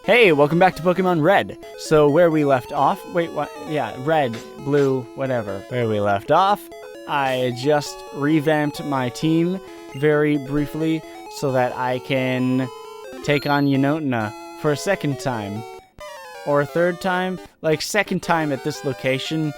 Hey, welcome back to Pokemon Red. So where we left off, wait, what? Yeah, red, blue, whatever. Where we left off, I just revamped my team very briefly so that I can take on Unotna for a second time. Or a third time? Like, second time at this location,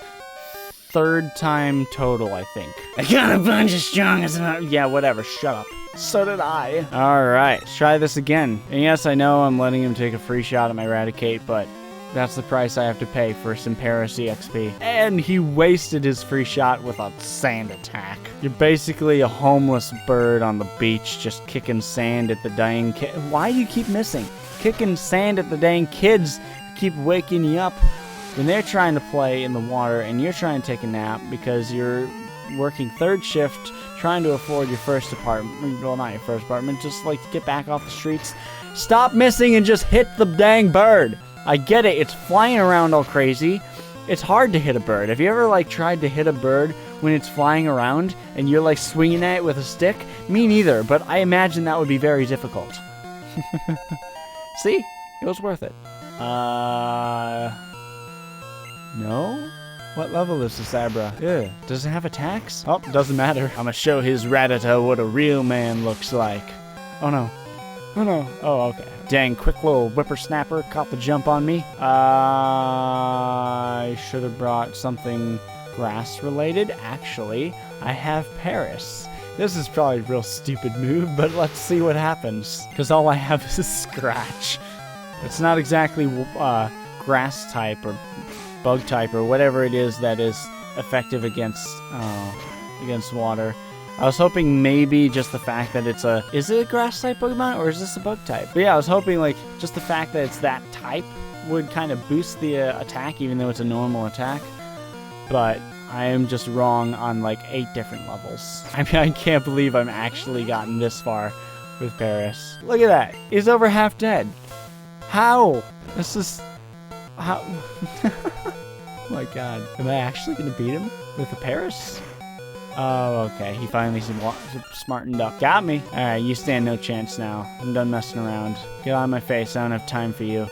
third time total, I think. I got a bunch of strong as yeah, whatever, shut up. So did I. Alright, let's try this again. And yes, I know I'm letting him take a free shot at my Eradicate, but that's the price I have to pay for some Paris EXP. And he wasted his free shot with a sand attack. You're basically a homeless bird on the beach just kicking sand at the dang kid. Why do you keep missing? Kicking sand at the dang kids who keep waking you up when they're trying to play in the water and you're trying to take a nap because you're working third shift trying to afford your first apartment. Well, not your first apartment, just like to get back off the streets. Stop missing and just hit the dang bird. I get it, it's flying around all crazy. It's hard to hit a bird. Have you ever like tried to hit a bird when it's flying around and you're like swinging at it with a stick? Me neither, but I imagine that would be very difficult. See? It was worth it. No? What level is this Abra? Ugh. Does it have attacks? Oh, doesn't matter. I'm gonna show his Rattata what a real man looks like. Oh no. Oh no. Oh, okay. Dang, quick little whippersnapper caught the jump on me. I should have brought something grass related. Actually, I have Paris. This is probably a real stupid move, but let's see what happens. Because all I have is a Scratch. It's not exactly grass type or bug type or whatever it is that is effective against water. I was hoping maybe just the fact that it's is it a grass type Pokemon or is this a bug type? But yeah, I was hoping like just the fact that it's that type would kind of boost the attack even though it's a normal attack. But I am just wrong on like 8 different levels. I mean, I can't believe I'm actually gotten this far with Paris. Look at that. He's over half dead. How? This is... How? Oh my god. Am I actually going to beat him with the Paris? Oh, okay. He finally smartened up. Got me. Alright, you stand no chance now. I'm done messing around. Get out of my face. I don't have time for you.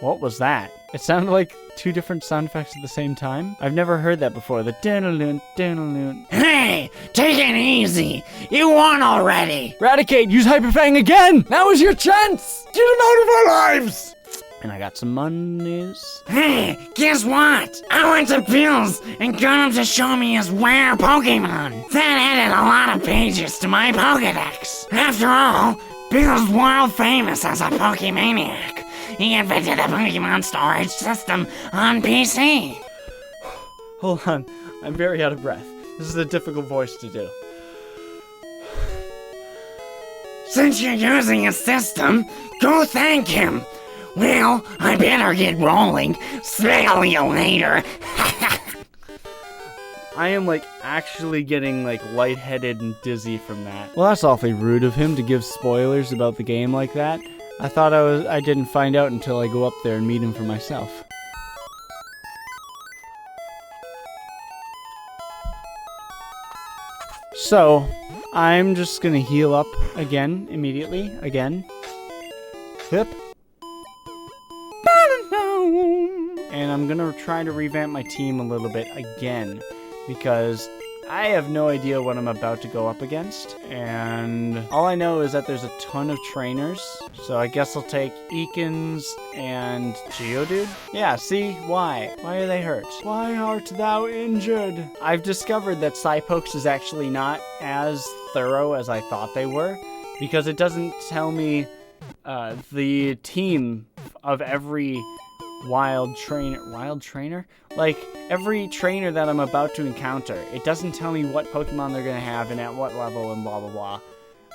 What was that? It sounded like 2 different sound effects at the same time. I've never heard that before. The din-a-loon, din-a-loon. Hey, take it easy. You won already. Eradicate, use Hyper Fang again! Now is your chance! Get him out of our lives! And I got some monies. Hey, guess what? I went to Bill's and got him to show me his rare Pokemon. That added a lot of pages to my Pokedex. After all, Bill's world famous as a Pokemaniac. He invented a Pokemon storage system on PC. Hold on, I'm very out of breath. This is a difficult voice to do. Since you're using a system, go thank him. Well, I better get rolling. Smell you later. I am like actually getting like lightheaded and dizzy from that. Well, that's awfully rude of him to give spoilers about the game like that. I thought I didn't find out until I go up there and meet him for myself. So, I'm just gonna heal up again, immediately, again. Hip. And I'm gonna try to revamp my team a little bit again, because I have no idea what I'm about to go up against, and all I know is that there's a ton of trainers, so I guess I'll take Ekans and Geodude. Yeah, see? Why? Why are they hurt? Why art thou injured? I've discovered that Psypokes is actually not as thorough as I thought they were, because it doesn't tell me the team of every wild trainer? Like, every trainer that I'm about to encounter, it doesn't tell me what Pokemon they're gonna have and at what level and blah blah blah.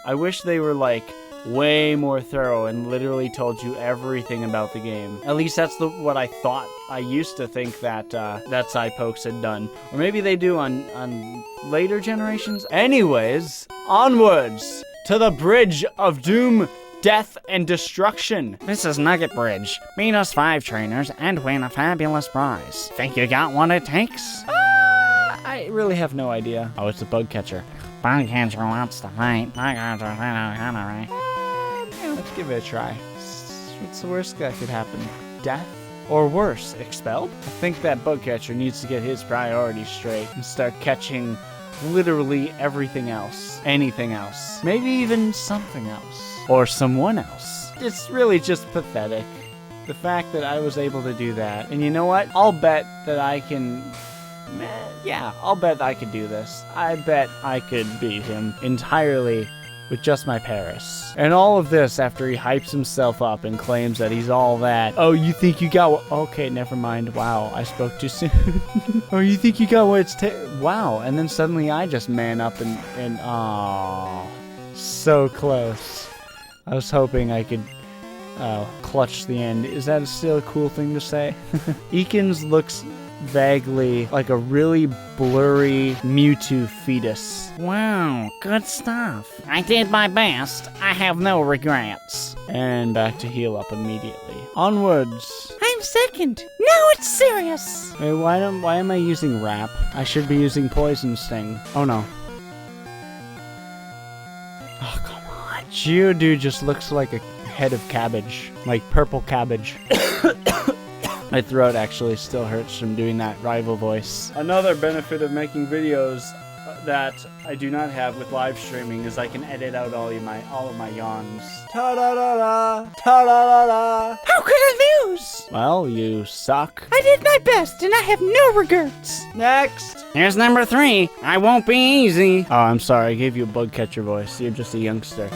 I wish they were, like, way more thorough and literally told you everything about the game. At least that's what I thought. I used to think that, that Psypokes had done. Or maybe they do on later generations? Anyways, onwards to the Bridge of Doom, Death and Destruction. This is Nugget Bridge. Beat us 5 trainers and win a fabulous prize. Think you got what it takes? I really have no idea. Oh, it's a bug catcher. Bug catcher wants to fight. Bug catcher, right? Let's give it a try. What's the worst that could happen? Death? Or worse, expelled? I think that bug catcher needs to get his priorities straight and start catching literally everything else. Anything else. Maybe even something else. Or someone else. It's really just pathetic. The fact that I was able to do that. And you know what? I'll bet that I can... Yeah, I'll bet I could do this. I bet I could beat him entirely with just my Paris. And all of this after he hypes himself up and claims that he's all that. Oh, you think you got what? Okay, never mind. Wow, I spoke too soon. Oh, you think you got what it's wow. And then suddenly I just man up and oh, so close. I was hoping I could clutch the end. Is that still a cool thing to say? Eakins looks vaguely like a really blurry Mewtwo fetus. Wow, good stuff. I did my best. I have no regrets. And back to heal up immediately. Onwards. I'm second. Now it's serious. Wait, why am I using Wrap? I should be using Poison Sting. Oh no. Oh, come on. Geodude just looks like a head of cabbage. Like purple cabbage. My throat actually still hurts from doing that rival voice. Another benefit of making videos that I do not have with live streaming is I can edit out all of my yawns. Ta-da-da-da, ta-da-da-da. How could I lose? Well, you suck. I did my best and I have no regrets. Next. Here's number 3. I won't be easy. Oh, I'm sorry. I gave you a bug catcher voice. You're just a youngster.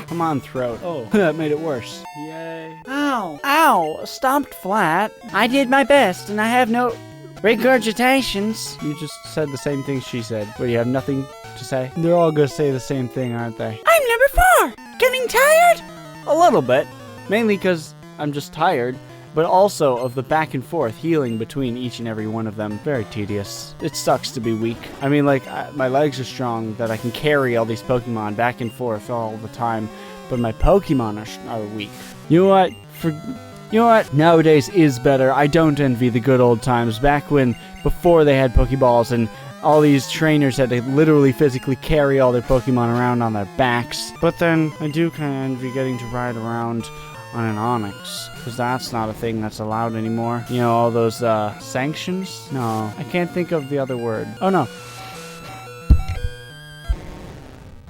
Come on, throat. Oh, that made it worse. Yay. Ow. Ow. Stomped flat. I did my best and I have no regurgitations. You just said the same thing she said. What, you have nothing to say? They're all gonna say the same thing, aren't they? I'm number 4. Getting tired? A little bit. Mainly because I'm just tired, but also of the back and forth healing between each and every one of them. Very tedious. It sucks to be weak. I mean, like, my legs are strong that I can carry all these Pokemon back and forth all the time, but my Pokemon are weak. You know what? You know what? Nowadays is better. I don't envy the good old times back when, before they had Pokeballs and all these trainers had to literally physically carry all their Pokemon around on their backs. But then I do kind of envy getting to ride around on an Onix, because that's not a thing that's allowed anymore. You know, all those sanctions? No, I can't think of the other word. Oh no.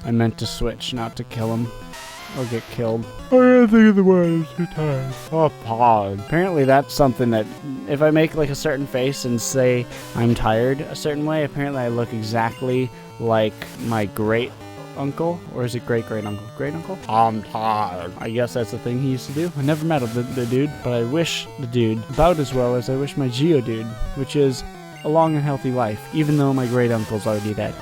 I meant to switch, not to kill him. Or get killed. I can't think of the word, I'm too tired. Oh, pod. Apparently that's something that, if I make like a certain face and say I'm tired a certain way, apparently I look exactly like my great uncle, or is it great uncle? Great uncle? I'm tired. I guess that's the thing he used to do. I never met the dude, but I wish the dude about as well as I wish my Geodude, which is a long and healthy life, even though my great uncle's already dead.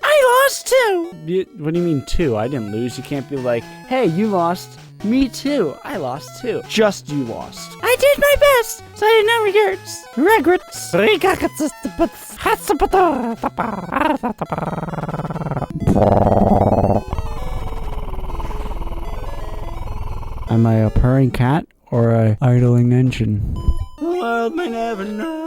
I lost too. What do you mean 2? I didn't lose. You can't be like, hey, you lost. Me too. I lost too. Just you lost. I did my best, so I had no regrets. Am I a purring cat or a idling engine? The world may never know.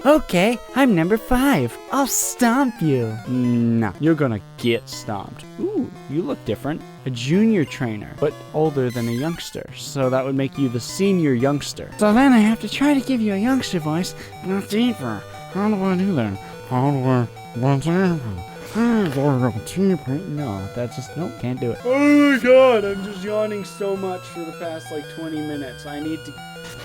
Okay, I'm number 5. I'll stomp you. No, you're gonna get stomped. Ooh, you look different. A junior trainer, but older than a youngster. So that would make you the senior youngster. So then I have to try to give you a youngster voice, but deeper. How do I do that? How do I No, that's just, nope, can't do it. Oh my god, I'm just yawning so much for the past like 20 minutes.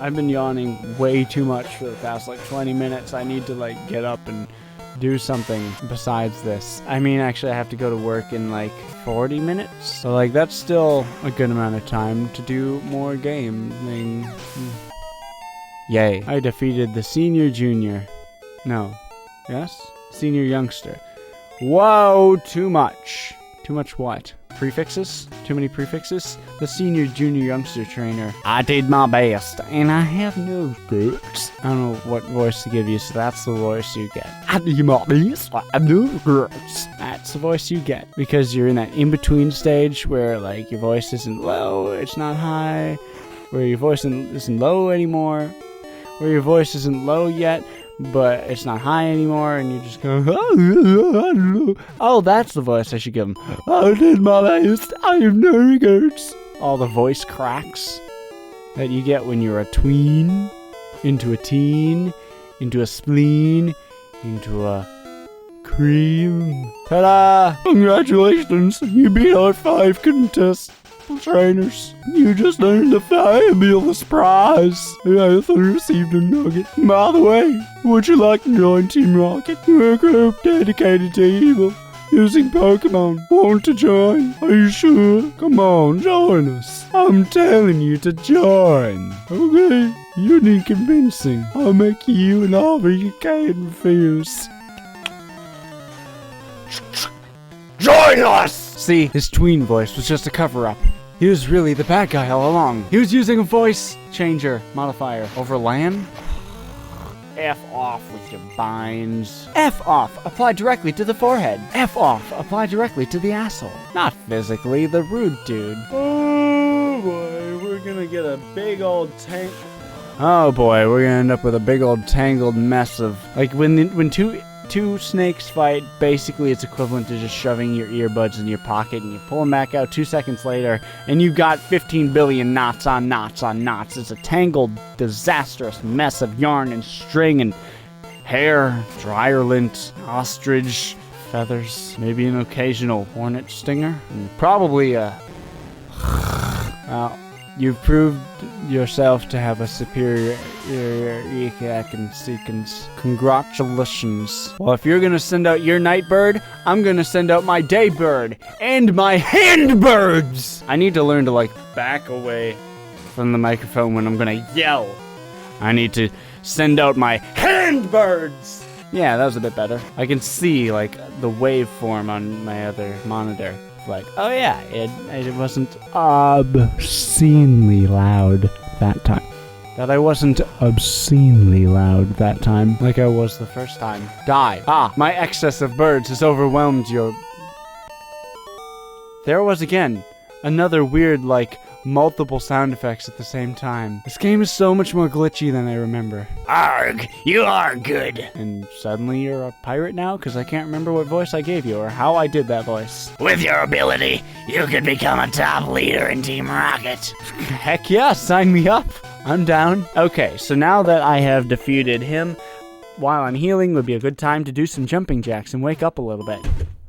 I've been yawning way too much for the past like 20 minutes. I need to like get up and do something besides this. I mean, actually I have to go to work in like 40 minutes. So like that's still a good amount of time to do more gaming. Yay. I defeated the senior junior. No. Yes? Senior youngster. Whoa, too much. Too much what? Prefixes? Too many prefixes? The senior junior youngster trainer. I did my best, and I have no regrets. I don't know what voice to give you, so that's the voice you get. I did my best, I have no regrets. That's the voice you get, because you're in that in-between stage where, like, your voice isn't low, it's not high, where your voice isn't low anymore, where your voice isn't low yet, but it's not high anymore, and you just go, oh, that's the voice I should give him. I did my best, I am Nuggets. All the voice cracks that you get when you're a tween, into a teen, into a spleen, into a cream. Ta-da! Congratulations, you beat our 5 contestant trainers. You just earned a fabulous prize. You have received a nugget. By the way, would you like to join Team Rocket? We're a group dedicated to evil, using Pokemon. Want to join? Are you sure? Come on, join us. I'm telling you to join. Okay? You need convincing. I'll make you an offer you can't refuse. Join us! See, his tween voice was just a cover-up. He was really the bad guy all along. He was using a voice changer modifier over Lan. F off with your binds. F off, apply directly to the forehead. F off, apply directly to the asshole. Not physically, the rude dude. Oh boy, we're gonna get a big old tank. Oh boy, we're gonna end up with a big old tangled mess of, like, when two snakes fight, basically it's equivalent to just shoving your earbuds in your pocket and you pull them back out 2 seconds later and you got 15 billion knots on knots on knots. It's a tangled, disastrous mess of yarn and string and hair, dryer lint, ostrich feathers, maybe an occasional hornet stinger, and probably a... You've proved yourself to have a superior sequence. Congratulations. Well, if you're gonna send out your night bird, I'm gonna send out my day bird and my hand birds. I need to learn to, like, back away from the microphone when I'm gonna yell. I need to send out my hand birds. Yeah, that was a bit better. I can see, like, the waveform on my other monitor. Like, oh yeah, it wasn't obscenely loud that time. That I wasn't obscenely loud that time, like I was the first time. Die. Ah, my excess of birds has overwhelmed your... There was again, another weird, like, multiple sound effects at the same time. This game is so much more glitchy than I remember. Arg, you are good. And suddenly you're a pirate now? Because I can't remember what voice I gave you or how I did that voice. With your ability, you could become a top leader in Team Rocket. Heck yeah, sign me up. I'm down. Okay, so now that I have defeated him, while I'm healing would be a good time to do some jumping jacks and wake up a little bit.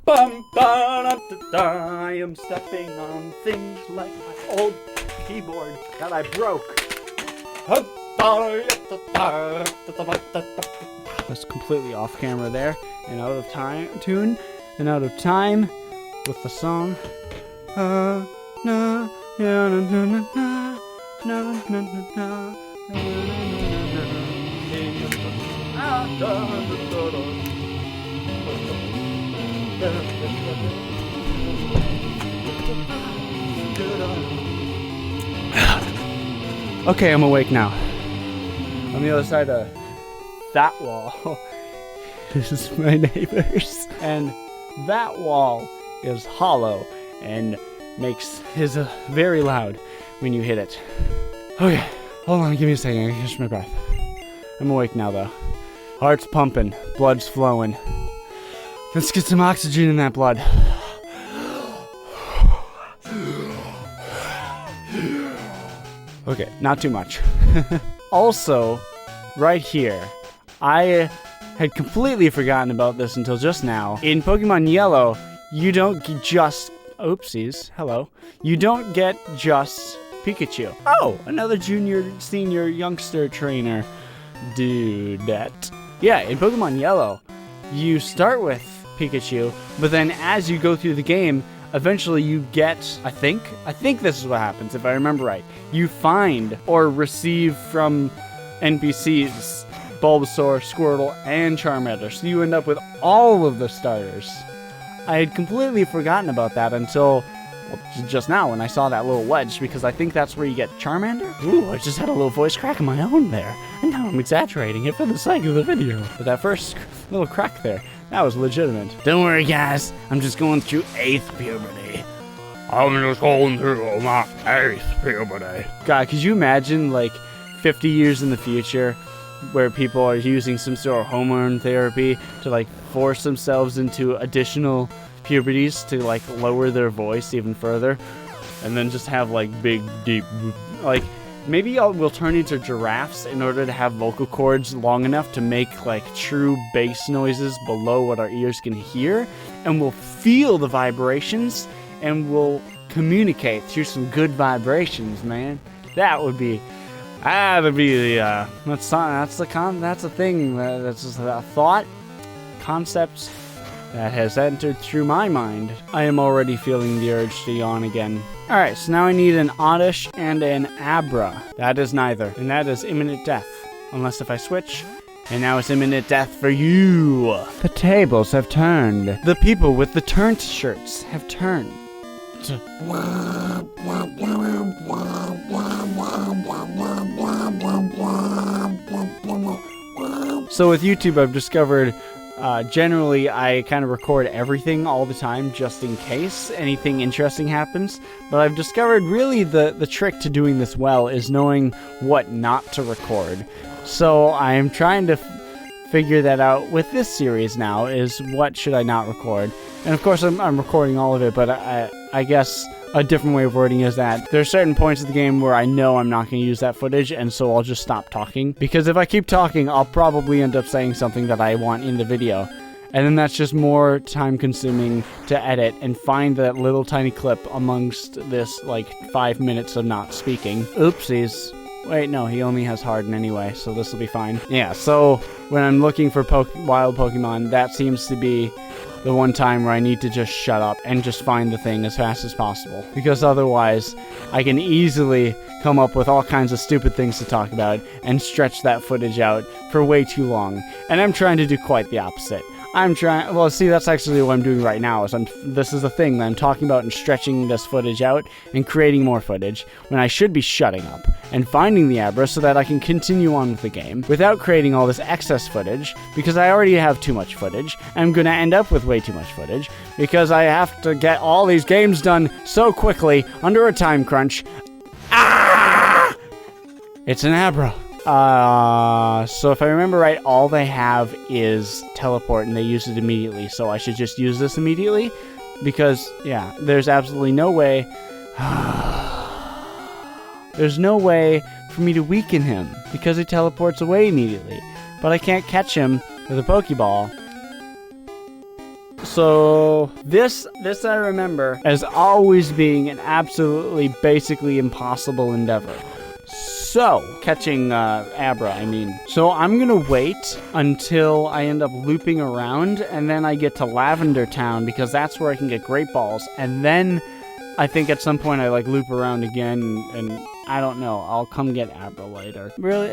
Bum, ba, da, da, I am stepping on things like my old keyboard that I broke. That's completely off camera there, and out of tune, and out of time with the song. Okay, I'm awake now. On the other side of that wall is my neighbors, and that wall is hollow and makes his very loud when you hit it. Okay, hold on, give me a second, I can catch my breath. I'm awake now though. Heart's pumping, blood's flowing. Let's get some oxygen in that blood. Okay, not too much. Also, right here, I had completely forgotten about this until just now. In Pokemon Yellow, you don't just... Oopsies, hello. You don't get just Pikachu. Oh, another junior, senior, youngster trainer dudette. Yeah, in Pokemon Yellow, you start with Pikachu, but then as you go through the game, eventually you get, I think this is what happens if I remember right. You find or receive from NPCs Bulbasaur, Squirtle, and Charmander. So you end up with all of the starters. I had completely forgotten about that until, well, just now when I saw that little wedge, because I think that's where you get Charmander. Ooh, I just had a little voice crack of my own there. And now I'm exaggerating it for the sake of the video. But that first little crack there, that was legitimate. Don't worry, guys. I'm just going through 8th puberty. I'm just going through my 8th puberty. God, could you imagine, like, 50 years in the future, where people are using some sort of hormone therapy to like force themselves into additional puberties to like lower their voice even further, and then just have like big, deep, like maybe we'll turn into giraffes in order to have vocal cords long enough to make like true bass noises below what our ears can hear, and we'll feel the vibrations and we'll communicate through some good vibrations, man. That'd be the that's a thing, that's just a thought, concept that has entered through my mind. I am already feeling the urge to yawn again. Alright, so now I need an oddish and an abra. That is neither, and that is imminent death. Unless if I switch, and now it's imminent death for you. The tables have turned. The people with the turned shirts have turned. So with YouTube, I've discovered generally I kind of record everything all the time just in case anything interesting happens. But I've discovered really the trick to doing this well is knowing what not to record. So I am trying to figure that out with this series now, is what should I not record. And of course I'm recording all of it, but I guess a different way of wording is that there are certain points of the game where I know I'm not going to use that footage, and so I'll just stop talking. Because if I keep talking, I'll probably end up saying something that I want in the video. And then that's just more time consuming to edit and find that little tiny clip amongst this like 5 minutes of not speaking. Oopsies. Wait, no, he only has Harden anyway, so this will be fine. Yeah, so when I'm looking for wild Pokemon, that seems to be the one time where I need to just shut up and just find the thing as fast as possible. Because otherwise, I can easily come up with all kinds of stupid things to talk about and stretch that footage out for way too long. And I'm trying to do quite the opposite. Well, see, that's actually what I'm doing right now. This is the thing that I'm talking about and stretching this footage out and creating more footage when I should be shutting up and finding the Abra so that I can continue on with the game without creating all this excess footage, because I already have too much footage. I'm going to end up with way too much footage because I have to get all these games done so quickly under a time crunch. Ah! It's an Abra. So if I remember right, all they have is teleport and they use it immediately, so I should just use this immediately, because, yeah, there's absolutely no way, there's no way for me to weaken him, because he teleports away immediately, but I can't catch him with a Pokeball. So this I remember as always being an absolutely basically impossible endeavor. So, catching Abra, I mean. So I'm gonna wait until I end up looping around, and then I get to Lavender Town, because that's where I can get Great Balls, and then I think at some point I like loop around again, and I don't know, I'll come get Abra later. Really?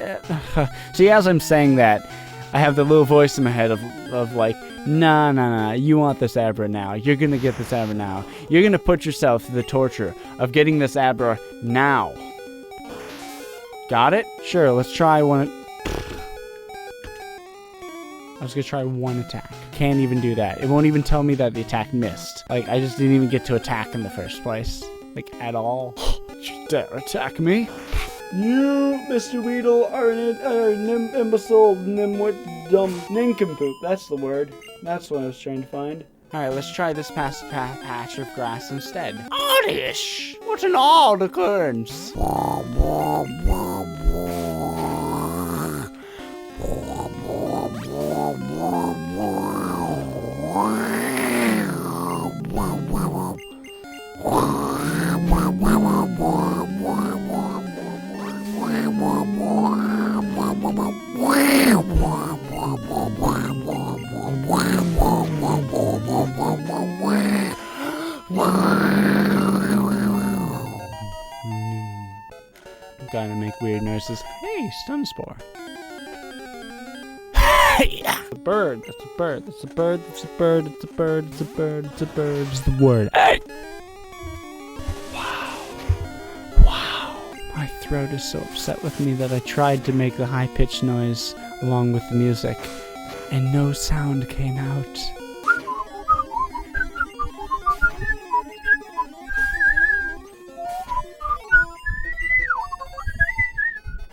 See, as I'm saying that, I have the little voice in my head of like, nah, you want this Abra now. You're gonna get this Abra now. You're gonna put yourself through the torture of getting this Abra now. Got it? Sure, let's try one. I was gonna try one attack. Can't even do that. It won't even tell me that the attack missed. Like, I just didn't even get to attack in the first place. Like, at all. You dare attack me? You, Mr. Weedle, are an imbecile, nimwit, dumb nincompoop. That's the word. That's what I was trying to find. Alright, let's try this patch of grass instead. Oddish! What an odd occurrence! Gotta make weird noises. Hey, stun spore. It's a bird. That's a bird. That's a bird. That's a bird. It's a bird. It's a bird. It's a bird. It's the word. Hey! Wow. My throat is so upset with me that I tried to make the high-pitched noise along with the music, and no sound came out.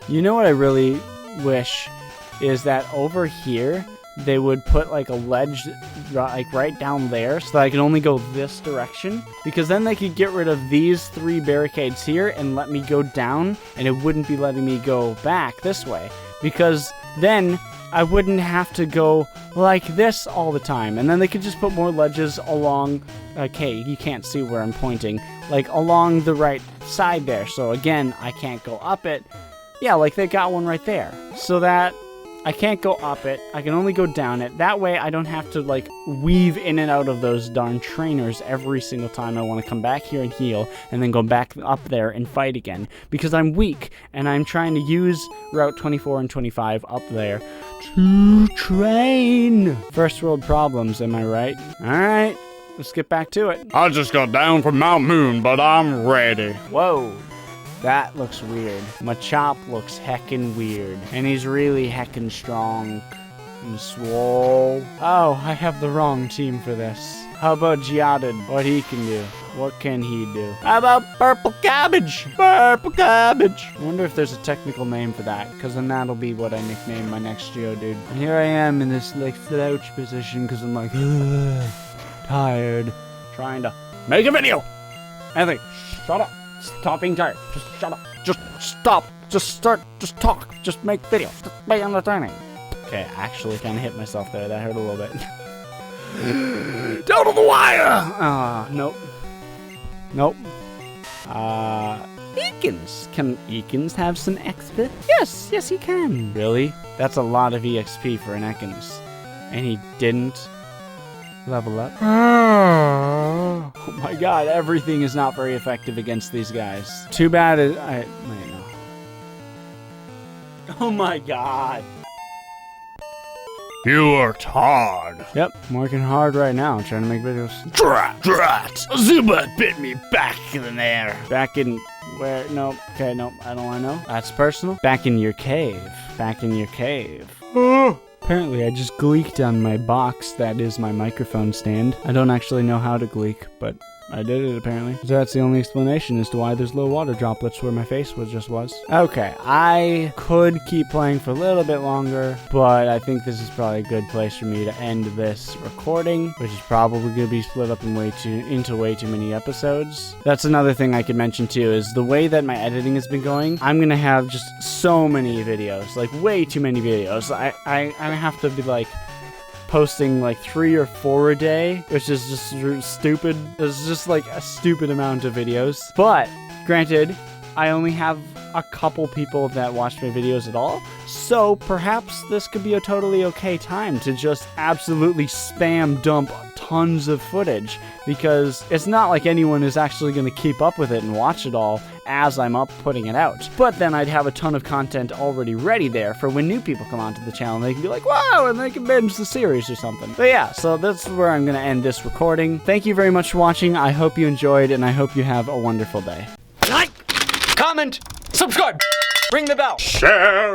You know what I really wish is that over here, they would put like a ledge like right down there so that I can only go this direction, because then they could get rid of these 3 barricades here and let me go down, and it wouldn't be letting me go back this way, because then I wouldn't have to go like this all the time. And then they could just put more ledges along, okay, you can't see where I'm pointing, like along the right side there. So again, I can't go up it. Yeah, like they got one right there. So that I can't go up it, I can only go down it. That way I don't have to like weave in and out of those darn trainers every single time I want to come back here and heal and then go back up there and fight again. Because I'm weak and I'm trying to use Route 24 and 25 up there to train. First world problems, am I right? Alright, let's get back to it. I just got down from Mount Moon, but I'm ready. Whoa. That looks weird. Machop looks heckin' weird. And he's really heckin' strong and swole. Oh, I have the wrong team for this. How about Giadid? What he can do? What can he do? How about Purple Cabbage? Purple Cabbage! I wonder if there's a technical name for that, because then that'll be what I nickname my next Geodude. And here I am in this like slouch position, because I'm like, ugh, tired. Trying to make a video. Anthony, shut up. Stop being tired. Just shut up. Just stop. Just start. Just talk. Just make videos. Just be entertaining. Okay, actually kind of hit myself there. That hurt a little bit. Down to the wire! Nope. Nope. Ekans. Can Ekans have some XP? Yes, he can. Really? That's a lot of EXP for an Ekans. And he didn't level up. Oh my god, everything is not very effective against these guys. Too bad wait, no. Oh my god. You worked hard. Yep, I'm working hard right now, trying to make videos. Drat! Zubat bit me back in there. Back in where? No, okay, no, I don't want to know. That's personal. Back in your cave. Back in your cave. Apparently, I just gleeked on my box that is my microphone stand. I don't actually know how to gleek, but I did it apparently. So that's the only explanation as to why there's little water droplets where my face was. Okay, I could keep playing for a little bit longer, but I think this is probably a good place for me to end this recording, which is probably going to be split up into way too many episodes. That's another thing I could mention too, is the way that my editing has been going, I'm going to have just so many videos, like way too many videos. I have to be like posting like 3 or 4 a day, which is just stupid. It's just like a stupid amount of videos. But granted, I only have a couple people that watch my videos at all, so perhaps this could be a totally okay time to just absolutely spam dump tons of footage, because it's not like anyone is actually going to keep up with it and watch it all as I'm putting it out. But then I'd have a ton of content already ready there for when new people come onto the channel and they can be like, wow, and they can binge the series or something. But yeah, so that's where I'm going to end this recording. Thank you very much for watching. I hope you enjoyed, and I hope you have a wonderful day. Like, comment, subscribe, ring the bell. Share.